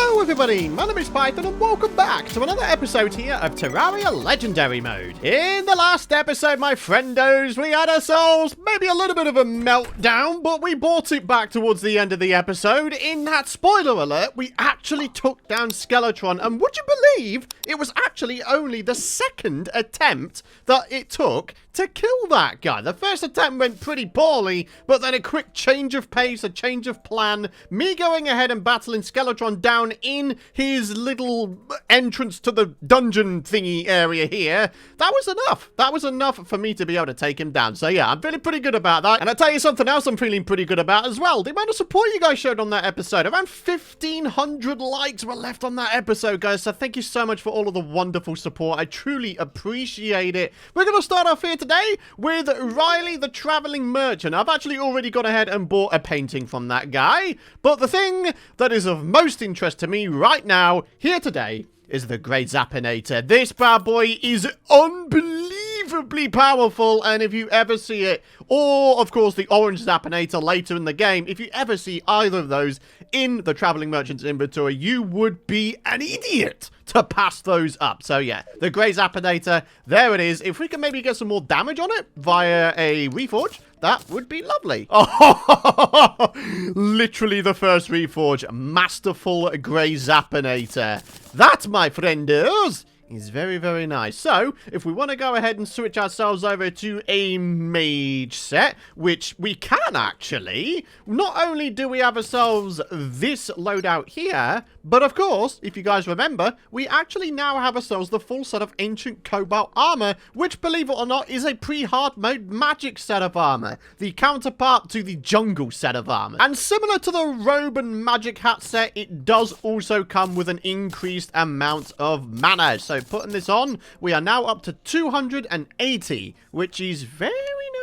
Hello everybody, my name is Python and welcome back to another episode here of Terraria Legendary Mode. In the last episode, my friendos, we had ourselves maybe a little bit of a meltdown, but we brought it back towards the end of the episode. In that, spoiler alert, we actually took down Skeletron, and would you believe it was actually only the second attempt that it took to kill that guy. The first attempt went pretty poorly, but then a quick change of pace, a change of plan, me going ahead and battling Skeletron down in his little entrance to the dungeon thingy area here, that was enough. That was enough for me to be able to take him down. So yeah, I'm feeling pretty good about that. And I'll tell you something else I'm feeling pretty good about as well. The amount of support you guys showed on that episode. Around 1,500 likes were left on that episode, guys. So thank you so much for all of the wonderful support. I truly appreciate it. We're going to start off here today with Riley the Traveling Merchant. I've actually already gone ahead and bought a painting from that guy, but the thing that is of most interest to me right now, here today, is the Great Zappinator. This bad boy is unbelievably powerful, and if you ever see it, or of course the Orange Zappinator later in the game, if you ever see either of those in the Traveling Merchant's inventory, you would be an idiot to pass those up. So yeah, the Grey Zappinator, there it is. If we can maybe get some more damage on it via a Reforge, that would be lovely. Oh, literally the first Reforge. Masterful Grey Zappinator. That, my friendos, is very, very nice. So, if we want to go ahead and switch ourselves over to a Mage set, which we can actually, not only do we have ourselves this loadout here, but of course, if you guys remember, we actually now have ourselves the full set of Ancient Cobalt Armor, which, believe it or not, is a pre-hard mode magic set of armor, the counterpart to the jungle set of armor. And similar to the robe and magic hat set, it does also come with an increased amount of mana. So putting this on, we are now up to 280, which is very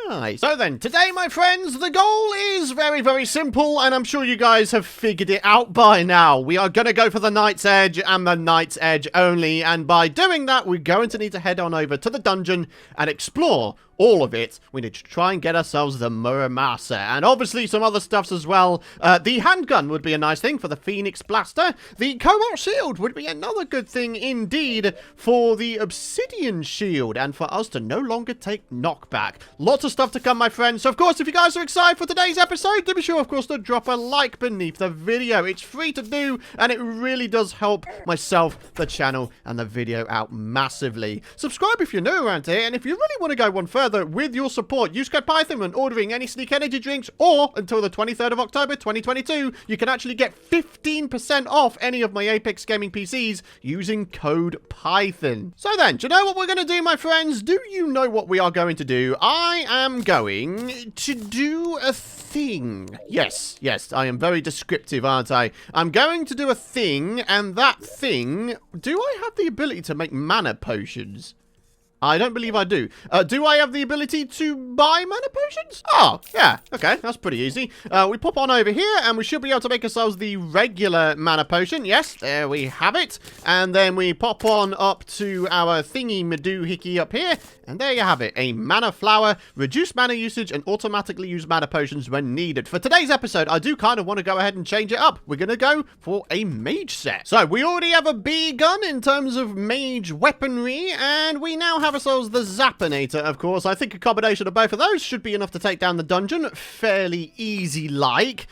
nice. So then, today, my friends, the goal is very, very simple, and I'm sure you guys have figured it out by now. We are going to go for the Knight's Edge and the Knight's Edge only, and by doing that, we're going to need to head on over to the dungeon and explore all of it. We need to try and get ourselves the Muramasa, and obviously some other stuffs as well. The handgun would be a nice thing for the Phoenix Blaster. The Cobalt Shield would be another good thing indeed for the Obsidian Shield, and for us to no longer take knockback. Lots of stuff to come, my friends. So of course, if you guys are excited for today's episode, do be sure, of course, to drop a like beneath the video. It's free to do, and it really does help myself, the channel, and the video out massively. Subscribe if you're new around here, and if you really want to go one further with your support, use code Python when ordering any Sneak Energy drinks, or until the 23rd of October 2022, you can actually get 15% off any of my Apex Gaming PCs using code Python. So then, do you know what we're going to do, my friends? Do you know what we are going to do? I am going to do a thing. Yes, I am very descriptive, aren't I? I'm going to do a thing, and that thing, do I have the ability to make mana potions? I don't believe I do. Do I have the ability to buy mana potions? Oh, yeah. Okay, that's pretty easy. We pop on over here, and we should be able to make ourselves the regular mana potion. Yes, there we have it. And then we pop on up to our thingy-madoohickey up here, and there you have it. A mana flower, reduce mana usage, and automatically use mana potions when needed. For today's episode, I do kind of want to go ahead and change it up. We're going to go for a mage set. So, we already have a bee gun in terms of mage weaponry, and we now have ourselves the Zappinator, of course. I think a combination of both of those should be enough to take down the dungeon fairly easy-like.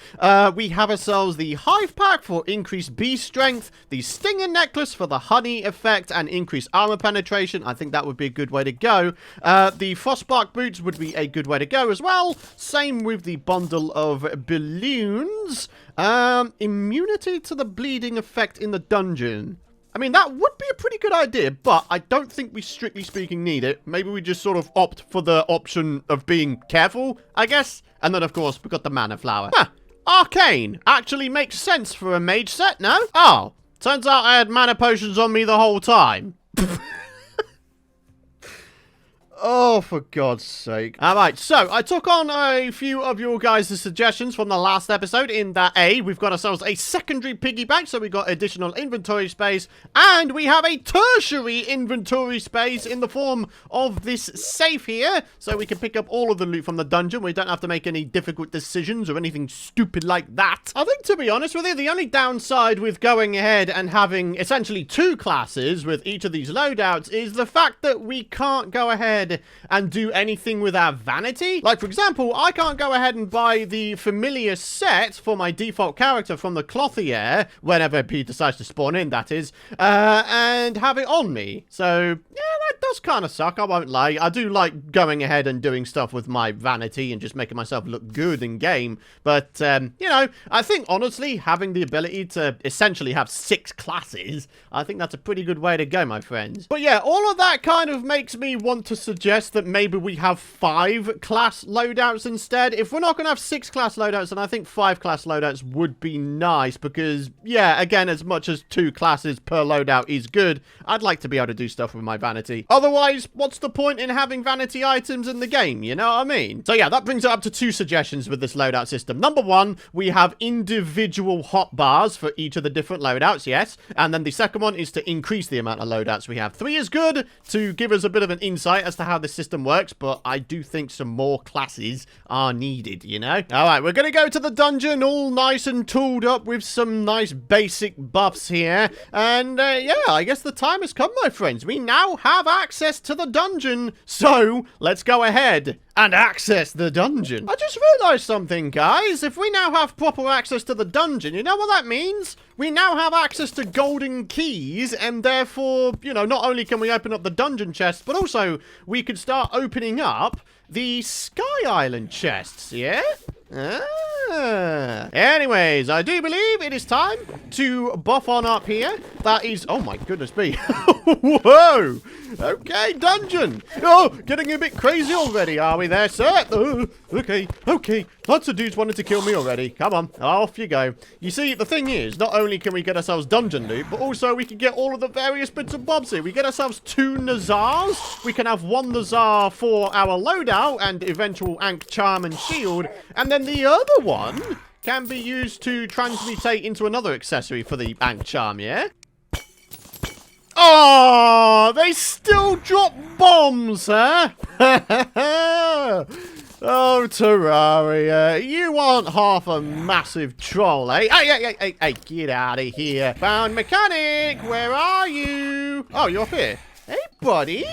We have ourselves the Hive Pack for increased bee strength, the Stinger Necklace for the honey effect and increased armor penetration. I think that would be a good way to go. The Frostbark Boots would be a good way to go as well. Same with the bundle of balloons. Immunity to the bleeding effect in the dungeon. I mean, that would be a pretty good idea, but I don't think we, strictly speaking, need it. Maybe we just sort of opt for the option of being careful, I guess. And then, of course, we've got the mana flower. Huh. Arcane actually makes sense for a mage set, no? Oh, turns out I had mana potions on me the whole time. Oh, for God's sake. Alright, so I took on a few of your guys' suggestions from the last episode in that we've got ourselves a secondary piggy bank, so we got additional inventory space, and we have a tertiary inventory space in the form of this safe here, so we can pick up all of the loot from the dungeon. We don't have to make any difficult decisions or anything stupid like that. I think, to be honest with you, the only downside with going ahead and having essentially 2 classes with each of these loadouts is the fact that we can't go ahead and do anything with our vanity. Like, for example, I can't go ahead and buy the familiar set for my default character from the Clothier, whenever he decides to spawn in, that is, and have it on me. So, yeah, that does kind of suck, I won't lie. I do like going ahead and doing stuff with my vanity and just making myself look good in game, but, you know, I think, honestly, having the ability to essentially have 6 classes, I think that's a pretty good way to go, my friends. But yeah, all of that kind of makes me want to suggest that maybe we have 5 class loadouts instead. If we're not going to have 6 class loadouts, then I think 5 class loadouts would be nice because, yeah, again, as much as 2 classes per loadout is good, I'd like to be able to do stuff with my vanity. Otherwise, what's the point in having vanity items in the game, you know what I mean? So yeah, that brings it up to 2 suggestions with this loadout system. Number 1, we have individual hotbars for each of the different loadouts, yes, and then the second one is to increase the amount of loadouts we have. 3 is good to give us a bit of an insight as to how the system works, but I do think some more classes are needed, you know? Alright, we're gonna go to the dungeon all nice and tooled up with some nice basic buffs here, and yeah, I guess the time has come, my friends. We now have access to the dungeon, so let's go ahead and access the dungeon. I just realized something, guys. If we now have proper access to the dungeon, you know what that means? We now have access to golden keys, and therefore, you know, not only can we open up the dungeon chests, but also we could start opening up the Sky Island chests, yeah? Anyways, I do believe it is time to buff on up here. That is... Oh, my goodness me. Whoa. Okay, dungeon. Oh, getting a bit crazy already, are we there, sir? Okay. Lots of dudes wanted to kill me already. Come on, off you go. You see, the thing is, not only can we get ourselves dungeon loot, but also we can get all of the various bits and bobs here. We get ourselves 2 Nazars. We can have 1 Nazar for our loadout and eventual Ankh Charm and Shield. And then the other one can be used to transmutate into another accessory for the Ankh Charm, yeah? Oh, they still drop bombs, huh? Oh, Terraria, you aren't half a massive troll, eh? Hey, get out of here. Found mechanic, where are you? Oh, you're up here. Hey, buddy.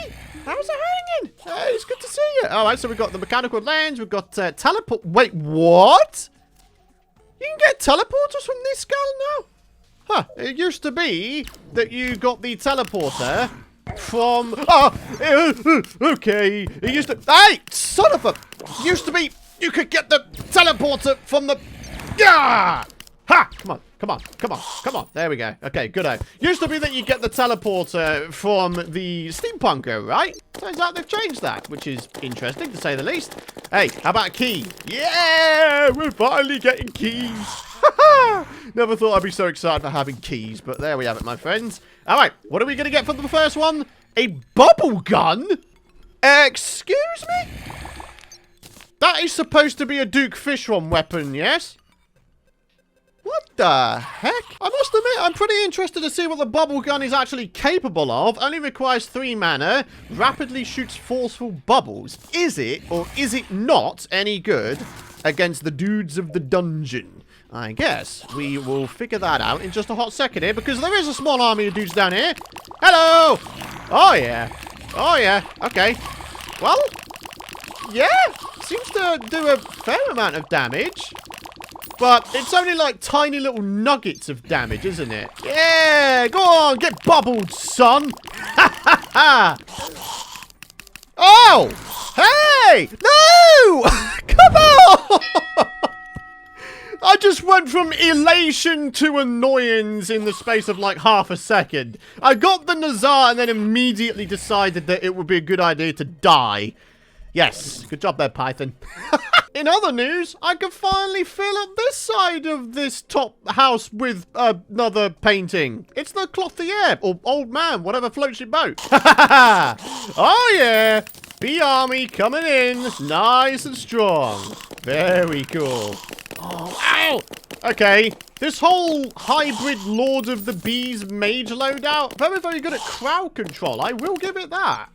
How's it hanging? Hey, it's good to see you. All right, so we've got the mechanical lens. We've got teleport. Wait, what? You can get teleporters from this gun now? Huh, it used to be that you got the teleporter from... Oh, okay. It used to... Hey, son of a... Used to be you could get the teleporter from the... Yeah! Ha! Come on. There we go. Okay, good. Used to be that you get the teleporter from the steampunker, right? Turns out they've changed that, which is interesting to say the least. Hey, how about a key? Yeah! We're finally getting keys. Never thought I'd be so excited for having keys, but there we have it, my friends. All right, what are we going to get for the first one? A bubble gun? Excuse me? That is supposed to be a Duke Fishron weapon, yes? What the heck? I must admit, I'm pretty interested to see what the bubble gun is actually capable of. Only requires 3 mana, rapidly shoots forceful bubbles. Is it, or is it not, any good against the dudes of the dungeon? I guess we will figure that out in just a hot second here, because there is a small army of dudes down here. Hello! Oh, yeah. Okay. Well, yeah. Seems to do a fair amount of damage. But it's only like tiny little nuggets of damage, isn't it? Yeah, go on, get bubbled, son. Ha ha ha. Oh, hey, no, come on. I just went from elation to annoyance in the space of like half a second. I got the Nazar and then immediately decided that it would be a good idea to die. Yes, good job there, Python. In other news, I can finally fill up this side of this top house with another painting. It's the Clothier, or old man, whatever floats your boat. Oh, yeah. bee army coming in. Nice and strong. Very cool. Oh, ow! Okay, this whole hybrid Lord of the Bees mage loadout, very, very good at crowd control. I will give it that.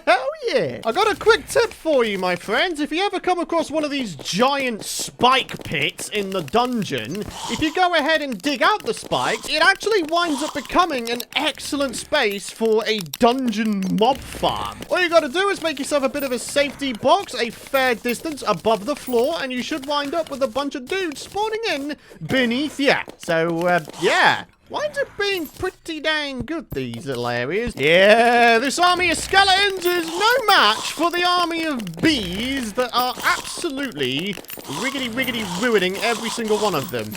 Hell yeah! I got a quick tip for you, my friends. If you ever come across one of these giant spike pits in the dungeon, if you go ahead and dig out the spikes, it actually winds up becoming an excellent space for a dungeon mob farm. All you gotta do is make yourself a bit of a safety box, a fair distance above the floor, and you should wind up with a bunch of dudes spawning in beneath you. So, yeah. Winds up being pretty dang good, these little areas. Yeah, this army of skeletons is no match for the army of bees that are absolutely riggedy ruining every single one of them.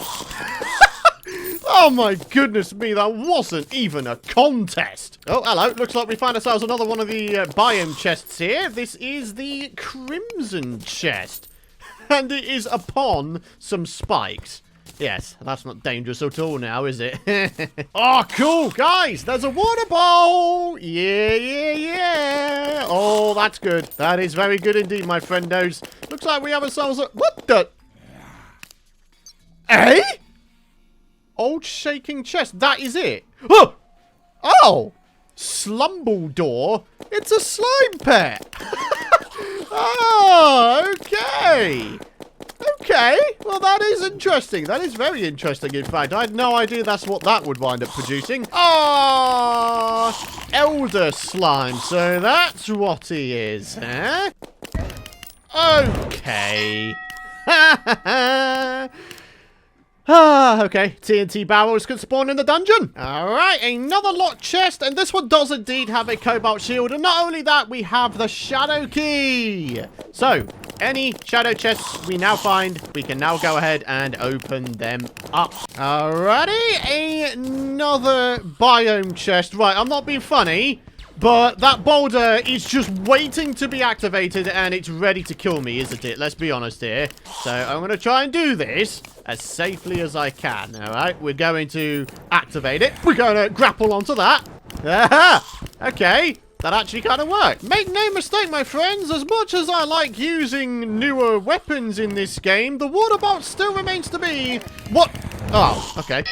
Oh my goodness me, that wasn't even a contest. Oh, hello. Looks like we find ourselves another one of the biome chests here. This is the Crimson chest. And it is upon some spikes. Yes, that's not dangerous at all now, is it? Oh, cool. Guys, there's a water bowl. Yeah. Oh, that's good. That is very good indeed, my friendos. Looks like we have ourselves a... What the... Eh? Old shaking chest. That is it. Oh! Oh! Slumbledore. It's a slime pet. Oh, okay. Okay, well that is interesting. That is very interesting, in fact. I had no idea that's what that would wind up producing. Ah, elder slime. So that's what he is, huh? Okay. Okay. TNT barrels can spawn in the dungeon. Alright, another locked chest, and this one does indeed have a cobalt shield. And not only that, we have the shadow key. So, any shadow chests we now find, we can now go ahead and open them up. Alrighty, another biome chest. Right, I'm not being funny, but that boulder is just waiting to be activated, and it's ready to kill me, isn't it? Let's be honest here. So I'm going to try and do this as safely as I can. Alright, we're going to activate it. We're going to grapple onto that. Aha! Okay. That actually kind of worked. Make no mistake, my friends, as much as I like using newer weapons in this game, the water bolt still remains to be... What? Oh, okay.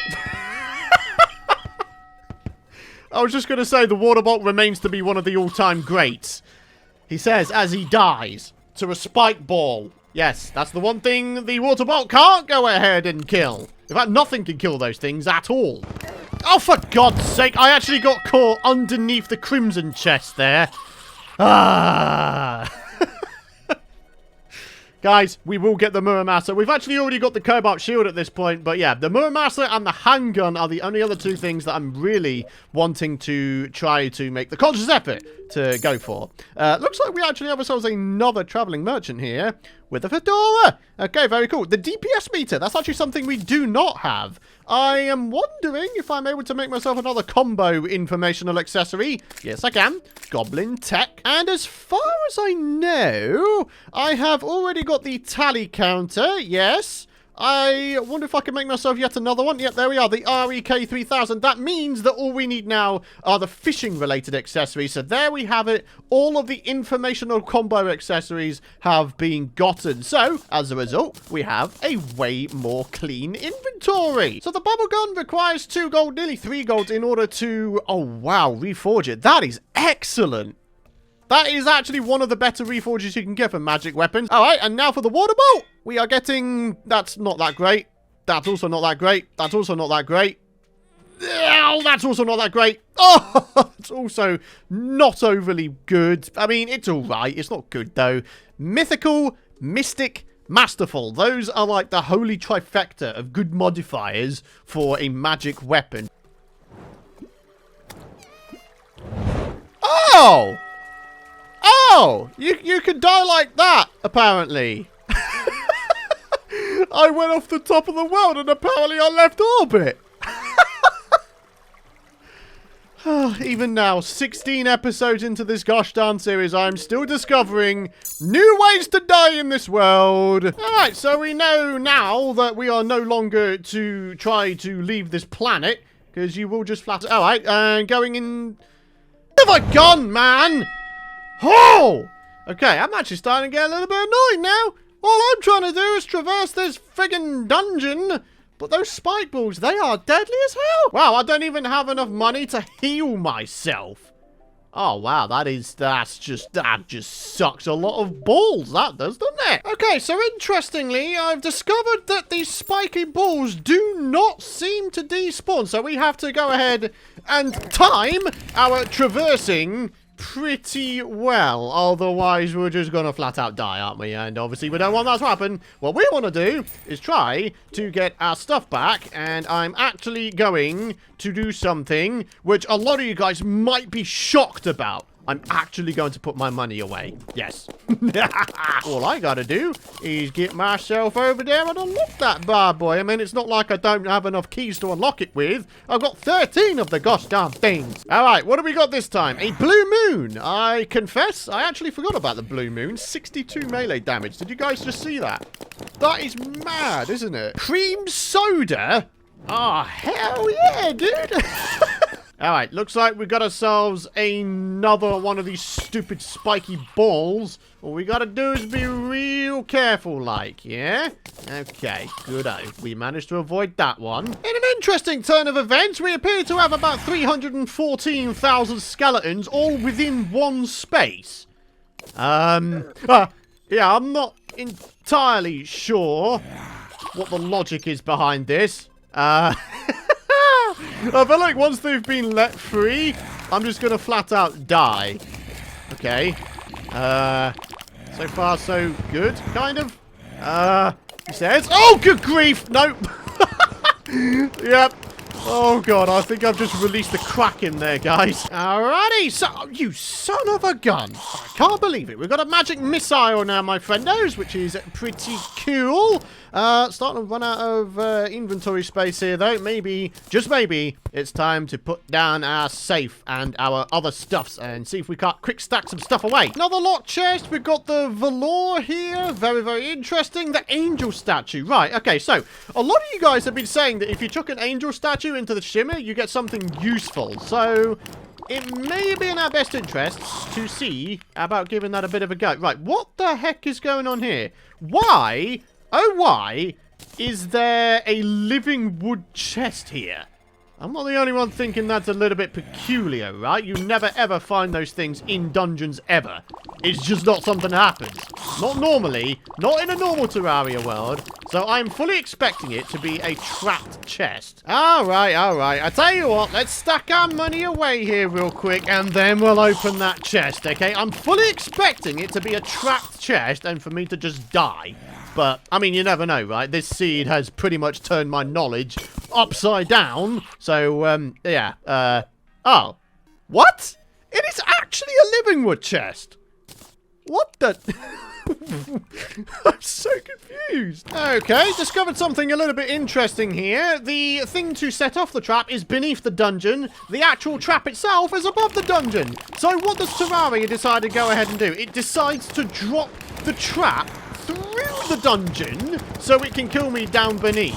I was just going to say the water bolt remains to be one of the all-time greats. He says as he dies to a spike ball. Yes, that's the one thing the water bolt can't go ahead and kill. In fact, nothing can kill those things at all. Oh, for God's sake, I actually got caught underneath the crimson chest there. Ah. Guys, we will get the Muramasa. We've actually already got the Cobalt Shield at this point, but yeah, the Muramasa and the handgun are the only other two things that I'm really wanting to try to make the conscious effort to go for. Looks like we actually have ourselves another traveling merchant here with a fedora. Okay, very cool. The DPS meter, that's actually something we do not have. I am wondering if I'm able to make myself another combo informational accessory. Yes, I can. Goblin Tech. And as far as I know, I have already got the tally counter. Yes. I wonder if I can make myself yet another one. Yep, there we are. The REK 3000. That means that all we need now are the fishing-related accessories. So there we have it. All of the informational combo accessories have been gotten. So, as a result, we have a way more clean inventory. So the bubble gun requires 2 gold, nearly 3 gold in order to, oh wow, reforge it. That is excellent. That is actually one of the better reforges you can get for magic weapons. All right, and now for the water bolt. We are getting... That's not that great. That's also not that great. That's also not that great. Oh, that's also not that great. Oh, it's also not overly good. I mean, it's all right. It's not good, though. Mythical, Mystic, Masterful. Those are like the holy trifecta of good modifiers for a magic weapon. Oh! Oh! You can die like that, apparently. I went off the top of the world and apparently I left orbit. Even now, 16 episodes into this gosh darn series, I'm still discovering new ways to die in this world. Alright, so we know now that we are no longer to try to leave this planet, because you will just flat... Alright, going in... Where have I gone, man? Oh! Okay, I'm actually starting to get a little bit annoyed now. All I'm trying to do is traverse this friggin' dungeon. But those spike balls, they are deadly as hell. Wow, I don't even have enough money to heal myself. Oh, wow, that just sucks a lot of balls, that does, doesn't it? Okay, so interestingly, I've discovered that these spiky balls do not seem to despawn. So we have to go ahead and time our traversing pretty well. Otherwise, we're just gonna flat out die, aren't we? And obviously, we don't want that to happen. What we want to do is try to get our stuff back. And I'm actually going to do something which a lot of you guys might be shocked about. I'm actually going to put my money away. Yes. All I gotta do is get myself over there and unlock that bad boy. I mean, it's not like I don't have enough keys to unlock it with. I've got 13 of the gosh darn things. All right, what have we got this time? A blue moon. I confess, I actually forgot about the blue moon. 62 melee damage. Did you guys just see that? That is mad, isn't it? Cream soda? Oh, hell yeah, dude. Alright, looks like we got ourselves another one of these stupid spiky balls. All we gotta do is be real careful, like, yeah? Okay, good-o. We managed to avoid that one. In an interesting turn of events, we appear to have about 314,000 skeletons all within one space. Yeah, I'm not entirely sure what the logic is behind this. I feel like once they've been let free, I'm just going to flat out die. Okay. So far, so good, kind of. He says, oh, good grief. Nope. Yep. Oh, God, I think I've just released the crack in there, guys. Alrighty, so, you son of a gun. I can't believe it. We've got a magic missile now, my friendos, which is pretty cool. Starting to run out of inventory space here, though. Maybe, just maybe, it's time to put down our safe and our other stuffs and see if we can't quick stack some stuff away. Another lock chest. We've got the velour here. Very, very interesting. The angel statue. Right, okay, so a lot of you guys have been saying that if you chuck an angel statue into the shimmer, you get something useful. So it may be in our best interests to see about giving that a bit of a go. Right, what the heck is going on here? Why, oh why, is there a living wood chest here? I'm not the only one thinking that's a little bit peculiar, right? You never ever find those things in dungeons ever. It's just not something that happens. Not normally, not in a normal Terraria world. So I'm fully expecting it to be a trapped chest. Alright, alright. I tell you what, let's stack our money away here real quick and then we'll open that chest, okay? I'm fully expecting it to be a trapped chest and for me to just die. But, I mean, you never know, right? This seed has pretty much turned my knowledge upside down. So, yeah. Oh. What? It is actually a living wood chest. What the... I'm so confused. Okay, discovered something a little bit interesting here. The thing to set off the trap is beneath the dungeon. The actual trap itself is above the dungeon. So what does Terraria decide to go ahead and do? It decides to drop the trap through the dungeon so it can kill me down beneath.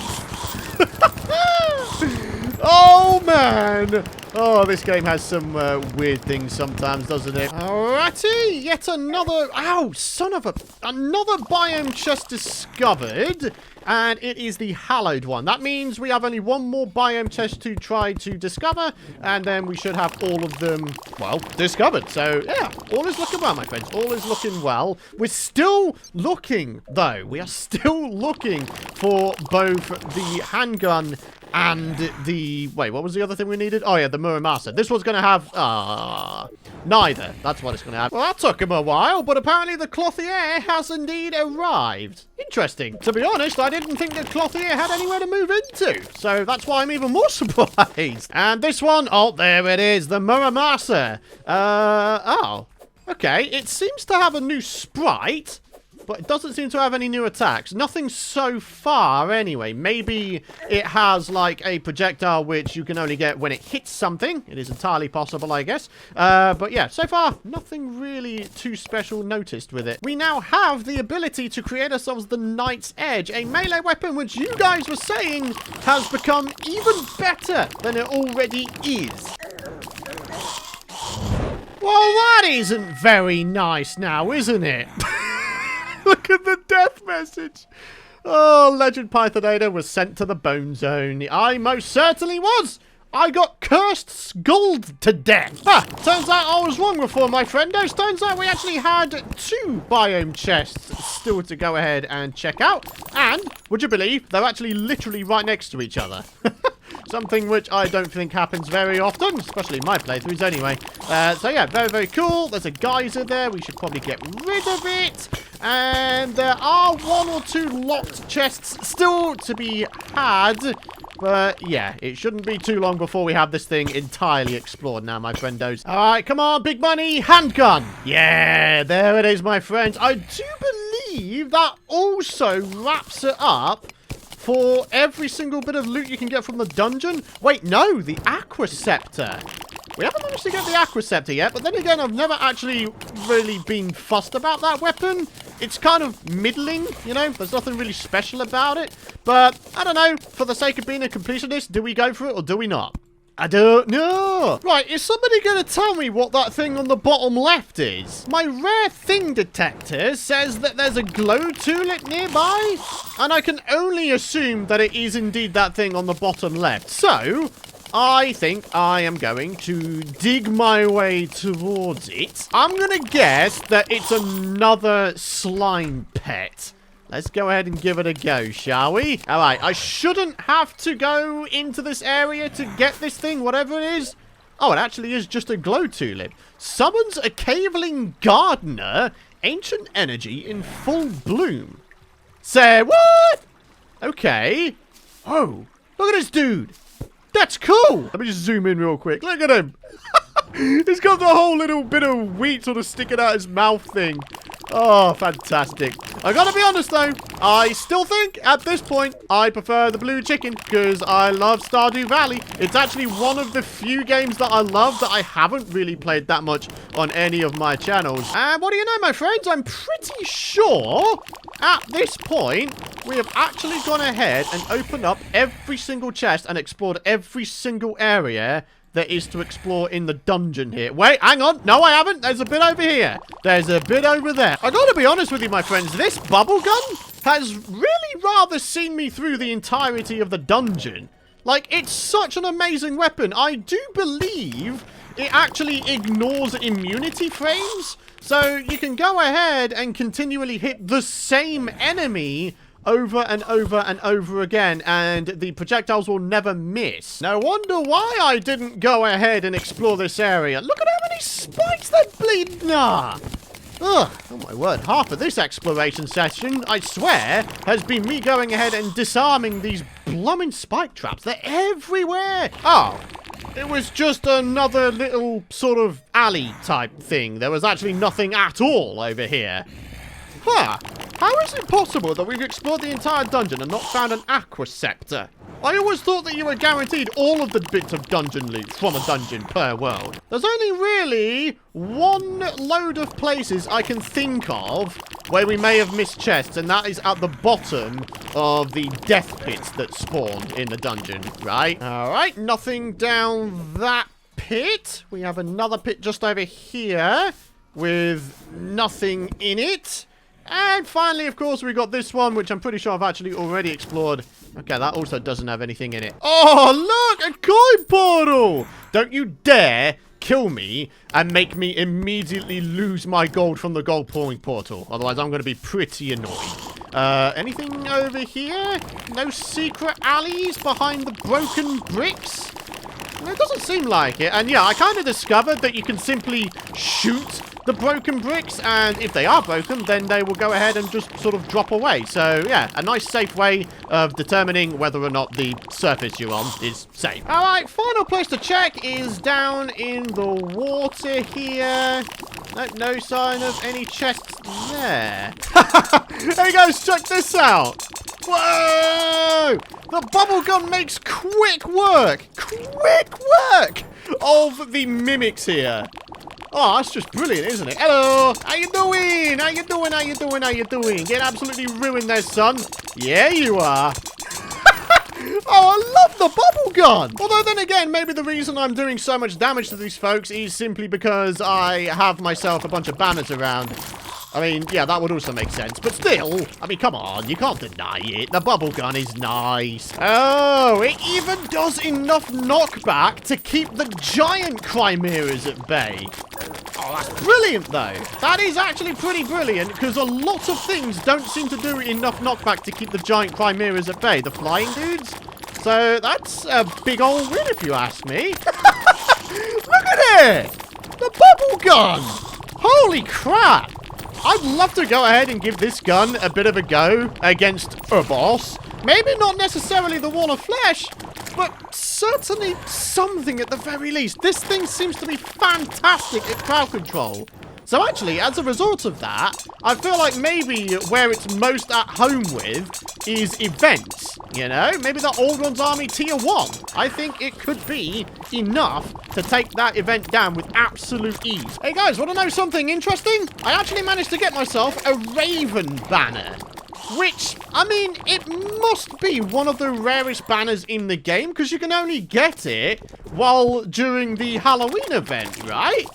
Oh, man. Oh, this game has some weird things sometimes, doesn't it? Alrighty, yet another... Ow, son of a... Another biome chest discovered. And it is the hallowed one. That means we have only one more biome chest to try to discover. And then we should have all of them, well, discovered. So, yeah, all is looking well, my friends. All is looking well. We're still looking, though. We are still looking for both the handgun and the... Wait, what was the other thing we needed? Oh, yeah, the Muramasa. This one's going to have... neither. That's what it's going to have. Well, that took him a while, but apparently the clothier has indeed arrived. Interesting. To be honest, I didn't think the clothier had anywhere to move into. So that's why I'm even more surprised. And this one... Oh, there it is. The Muramasa. Oh. Okay. It seems to have a new sprite. But it doesn't seem to have any new attacks. Nothing so far, anyway. Maybe it has, like, a projectile which you can only get when it hits something. It is entirely possible, I guess. But yeah, so far, nothing really too special noticed with it. We now have the ability to create ourselves the Knight's Edge, a melee weapon which you guys were saying has become even better than it already is. Well, that isn't very nice now, isn't it? Look at the death message. Oh, Legend Pythonator was sent to the bone zone. I most certainly was. I got cursed skulled to death. Turns out I was wrong before, my friendos. Turns out we actually had 2 biome chests still to go ahead and check out. And, would you believe, they're actually literally right next to each other. Something which I don't think happens very often, especially in my playthroughs anyway. So yeah, very, very cool. There's a geyser there. We should probably get rid of it. And there are 1 or 2 locked chests still to be had. But yeah, it shouldn't be too long before we have this thing entirely explored now, my friendos. All right, come on, big money, handgun. Yeah, there it is, my friends. I do believe that also wraps it up for every single bit of loot you can get from the dungeon. Wait, no, the Aqua Scepter. We haven't managed to get the Aqua Scepter yet, but then again, I've never actually really been fussed about that weapon. It's kind of middling, you know, there's nothing really special about it. But, I don't know, for the sake of being a completionist, do we go for it or do we not? I don't know. Right, is somebody going to tell me what that thing on the bottom left is? My rare thing detector says that there's a glow tulip nearby, and I can only assume that it is indeed that thing on the bottom left. So, I think I am going to dig my way towards it. I'm going to guess that it's another slime pet. Let's go ahead and give it a go, shall we? All right, I shouldn't have to go into this area to get this thing, whatever it is. Oh, it actually is just a glow tulip. Summons a caveling gardener, ancient energy in full bloom. Say what? Okay. Oh, look at this dude. That's cool. Let me just zoom in real quick. Look at him. He's got the whole little bit of wheat sort of sticking out his mouth thing. Oh, fantastic. I gotta be honest, though. I still think, at this point, I prefer the blue chicken because I love Stardew Valley. It's actually one of the few games that I love that I haven't really played that much on any of my channels. And what do you know, my friends? I'm pretty sure at this point, we have actually gone ahead and opened up every single chest and explored every single area there is to explore in the dungeon here. Wait, hang on. No, I haven't. There's a bit over here. There's a bit over there. I gotta be honest with you, my friends. This bubble gun has really rather seen me through the entirety of the dungeon. Like, it's such an amazing weapon. I do believe it actually ignores immunity frames. So you can go ahead and continually hit the same enemy over and over and over again, and the projectiles will never miss. No wonder why I didn't go ahead and explore this area. Look at how many spikes that bleeding are. Ugh, oh my word, half of this exploration session, I swear, has been me going ahead and disarming these blooming spike traps. They're everywhere. Oh, it was just another little sort of alley type thing. There was actually nothing at all over here. Huh. How is it possible that we've explored the entire dungeon and not found an Aqua Scepter? I always thought that you were guaranteed all of the bits of dungeon loot from a dungeon per world. There's only really 1 load of places I can think of where we may have missed chests, and that is at the bottom of the death pits that spawned in the dungeon, right? Alright, nothing down that pit. We have another pit just over here with nothing in it. And finally, of course, we got this one, which I'm pretty sure I've actually already explored. Okay, that also doesn't have anything in it. Oh, look! A coin portal! Don't you dare kill me and make me immediately lose my gold from the gold pouring portal. Otherwise, I'm going to be pretty annoyed. Anything over here? No secret alleys behind the broken bricks? It doesn't seem like it. And yeah, I kind of discovered that you can simply shoot the broken bricks, and if they are broken, then they will go ahead and just sort of drop away. So yeah, a nice safe way of determining whether or not the surface you're on is safe. All right, final place to check is down in the water here. No sign of any chests there. Hey guys, check this out. Whoa! The bubblegum makes quick work of the mimics here. Oh, that's just brilliant, isn't it? Hello! How you doing? How you doing? How you doing? How you doing? Get absolutely ruined there, son. Yeah, you are. Oh, I love the bubble gun. Although then again, maybe the reason I'm doing so much damage to these folks is simply because I have myself a bunch of banners around. I mean, yeah, that would also make sense. But still, I mean, come on, you can't deny it. The bubble gun is nice. Oh, it even does enough knockback to keep the giant chimeras at bay. Oh, that's brilliant, though. That is actually pretty brilliant, because a lot of things don't seem to do enough knockback to keep the giant chimeras at bay. The flying dudes. So that's a big old win, if you ask me. Look at it! The bubble gun! Holy crap! I'd love to go ahead and give this gun a bit of a go against a boss. Maybe not necessarily the wall of flesh, but certainly something at the very least. This thing seems to be fantastic at crowd control. So actually, as a result of that, I feel like maybe where it's most at home with is events, you know? Maybe the Old Ones Army Tier 1. I think it could be enough to take that event down with absolute ease. Hey guys, want to know something interesting? I actually managed to get myself a Raven banner. Which, I mean, it must be one of the rarest banners in the game, because you can only get it while during the Halloween event, right?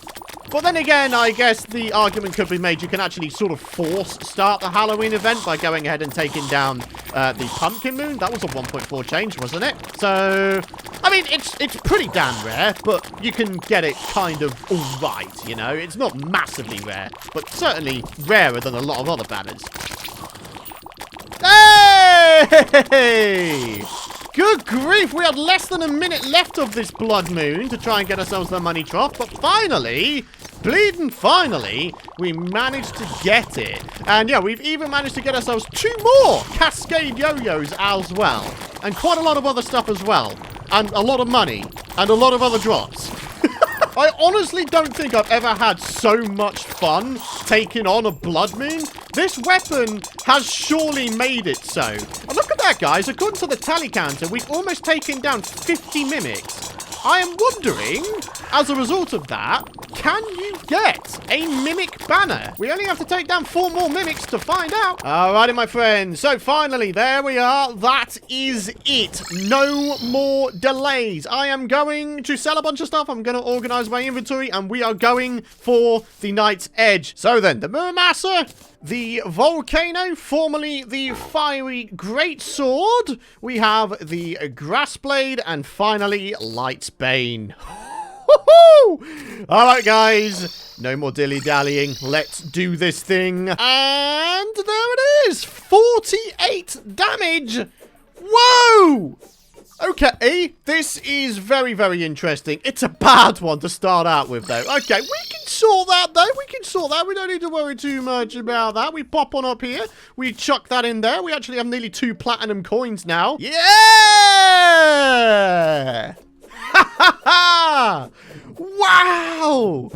But then again, I guess the argument could be made you can actually sort of force start the Halloween event by going ahead and taking down the Pumpkin Moon. That was a 1.4 change, wasn't it? So, I mean, it's pretty damn rare, but you can get it kind of alright, you know? It's not massively rare, but certainly rarer than a lot of other banners. Hey! Good grief, we had less than a minute left of this Blood Moon to try and get ourselves the money trough, but finally, bleeding finally, we managed to get it. And yeah, we've even managed to get ourselves 2 more Cascade Yo-Yos as well. And quite a lot of other stuff as well. And a lot of money. And a lot of other drops. I honestly don't think I've ever had so much fun taking on a Blood Moon. This weapon has surely made it so. And look at that, guys. According to the tally counter, we've almost taken down 50 mimics. I am wondering, as a result of that, can you get a mimic banner? We only have to take down 4 more mimics to find out. Alrighty, my friends. So finally, there we are. That is it. No more delays. I am going to sell a bunch of stuff. I'm going to organize my inventory, and we are going for the Knight's Edge. So then, the Muramasa, the Volcano, formerly the Fiery Greatsword. We have the Grassblade, and finally, Lightsbane. Alright, guys. No more dilly-dallying. Let's do this thing. And there it is. 48 damage. Whoa! Okay, this is very, very interesting. It's a bad one to start out with, though. Okay, we can sort that, though. We can sort that. We don't need to worry too much about that. We pop on up here. We chuck that in there. We actually have nearly 2 platinum coins now. Yeah! Ha ha ha! Wow!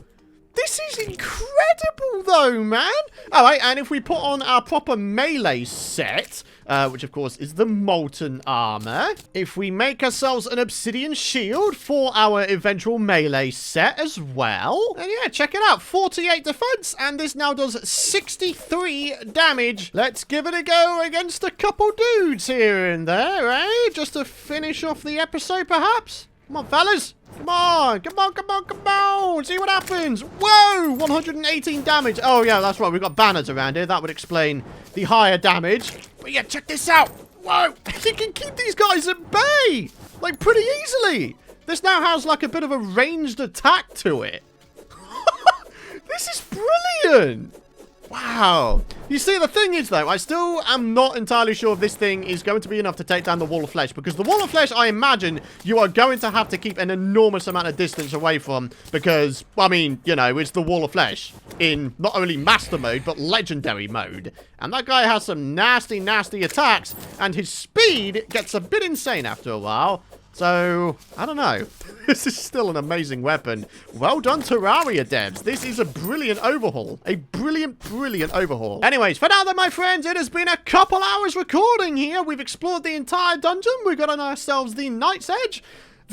This is incredible, though, man. All right, and if we put on our proper melee set, which, of course, is the Molten Armor, if we make ourselves an Obsidian Shield for our eventual melee set as well, and yeah, check it out. 48 defense, and this now does 63 damage. Let's give it a go against a couple dudes here and there, eh? Just to finish off the episode, perhaps? Come on, fellas. Come on. Come on, come on, come on. See what happens. Whoa, 118 damage. Oh, yeah, that's right. We've got banners around here. That would explain the higher damage. But yeah, check this out. Whoa, you can keep these guys at bay. Like, pretty easily. This now has, like, a bit of a ranged attack to it. This is brilliant. Wow. You see, the thing is, though, I still am not entirely sure if this thing is going to be enough to take down the Wall of Flesh, because the Wall of Flesh, I imagine, you are going to have to keep an enormous amount of distance away from, because, I mean, you know, it's the Wall of Flesh in not only Master Mode, but Legendary Mode. And that guy has some nasty, nasty attacks, and his speed gets a bit insane after a while. So, I don't know. This is still an amazing weapon. Well done, Terraria devs. This is a brilliant overhaul. A brilliant, brilliant overhaul. Anyways, for now then, my friends, it has been a couple hours recording here. We've explored the entire dungeon. We've got on ourselves the Knight's Edge,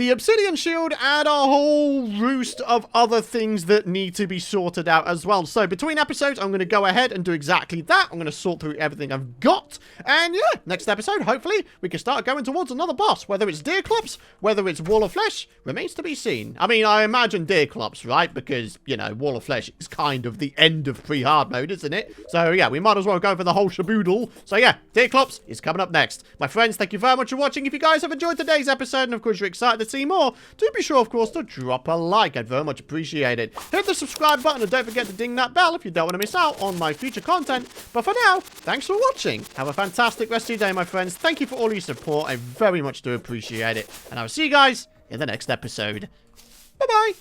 the obsidian shield, and a whole roost of other things that need to be sorted out as well. So between episodes, I'm going to go ahead and do exactly that. I'm going to sort through everything I've got. And yeah, next episode, hopefully, we can start going towards another boss. Whether it's Deerclops, whether it's Wall of Flesh, remains to be seen. I mean, I imagine Deerclops, right? Because, you know, Wall of Flesh is kind of the end of pre-hard mode, isn't it? So yeah, we might as well go for the whole shaboodle. So yeah, Deerclops is coming up next. My friends, thank you very much for watching. If you guys have enjoyed today's episode, and of course you're excited to see more, do be sure, of course, to drop a like. I'd very much appreciate it. Hit the subscribe button and don't forget to ding that bell if you don't want to miss out on my future content. But for now, thanks for watching. Have a fantastic rest of your day, my friends. Thank you for all your support. I very much do appreciate it. And I'll see you guys in the next episode. Bye-bye.